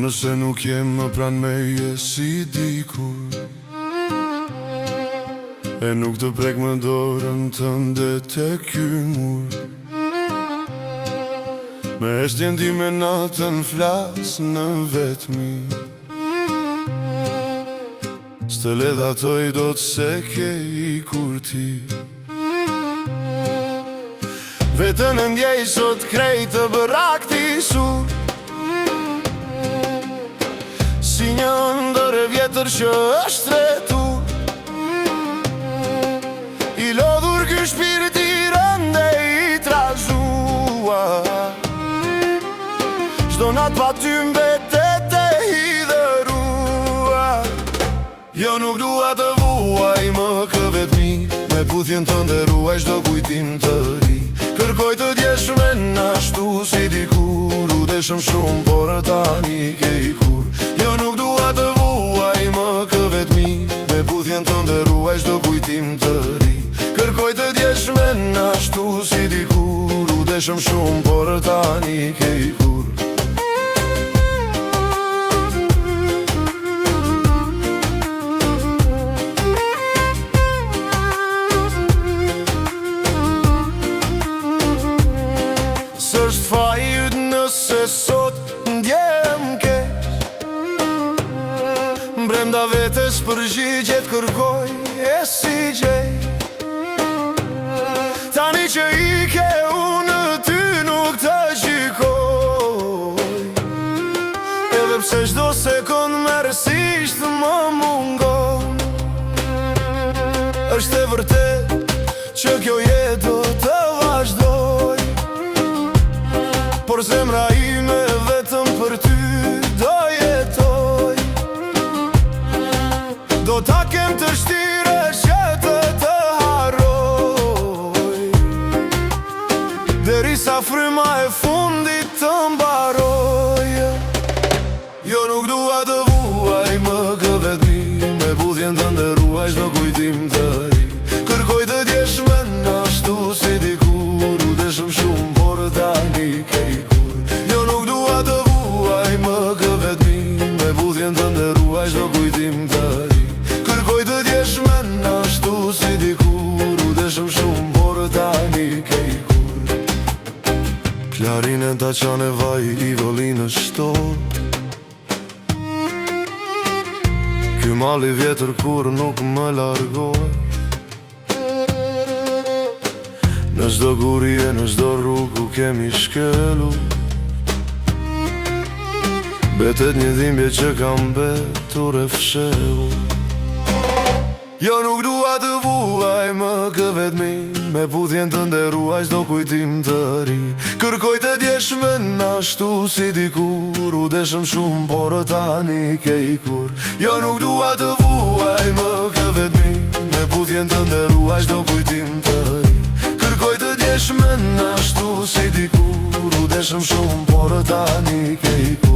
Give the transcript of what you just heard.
nëse nuk jem më pran meje si dikur, e nuk të prek më dorën tënde te ky mur. Me eshtjen ti me natën flas në vetmi, s'të ledhatoj do të se ke ikur ti. Vetën e ndjej sot krejt të bërakti sur, si një ndër e vjetër që është retur. I lodhur ky shpirt i rënde i trazuar, çdo nat pa ty mbetet e hidhëruar. Jo nuk dua të vuaj më kë vetmi, me puthjen të nderuaj çdo kujtim të ri. Kërkoj të djesh me nashtu si dikur, u deshëm shumë por tani ke ikur. Jo nuk dua të vuaj më kë vetmi, me puthjen të nderuaj çdo kujtim të ri. Kërkoj të djesh me nashtu si dikur, u deshëm shumë por tani ke ikur. S'është fajt nëse sot ndjem keq, brenda vetes përgjigjet kërkoj e si gjej. Tani që i ke unë ty nuk të gjykoj, edhe pse çdo sekond merësisht më mungon. Është e vërtet që kjo jetë do të vazhdoj, por zemra ime vetëm për ty do jetoj. Do ta kem të shtire që të harroj, derisa fryma e fundit të mbaroj. Jo nuk dua të vuaj më kë vetmi, me puthjen të nderuaj çdo kujtim të ri. Kërkoj të djesh me nashtu si dikur, u deshëm shumë por tani ke ikur. Jo nuk dua të vuaj më kë vetmi, me puthjen të nderuaj çdo kujtim të ri. Kërkoj të djesh me nashtu si dikur, u deshëm shumë por tani ke ikur. Klarinë ta qane vaj i volinë shtor, ky mali vjetër kur nuk më largoj. Në çdo gurje, në çdo rrugë ku kemi shkelu, betet një dhimbje që kam betur e fshelu. Jo nuk dua të vuaj më kë vetmi, me puthjen të nderuaj çdo kujtim të ri. Kërkoj të djesh me nashtu si dikur, u deshëm shumë por tani ke ikur. Jo nuk dua të vuaj më kë vetmi, me puthjen të nderuaj çdo kujtim të ri. Kërkoj të djesh me nashtu si dikur, u deshëm shumë por tani ke ikur.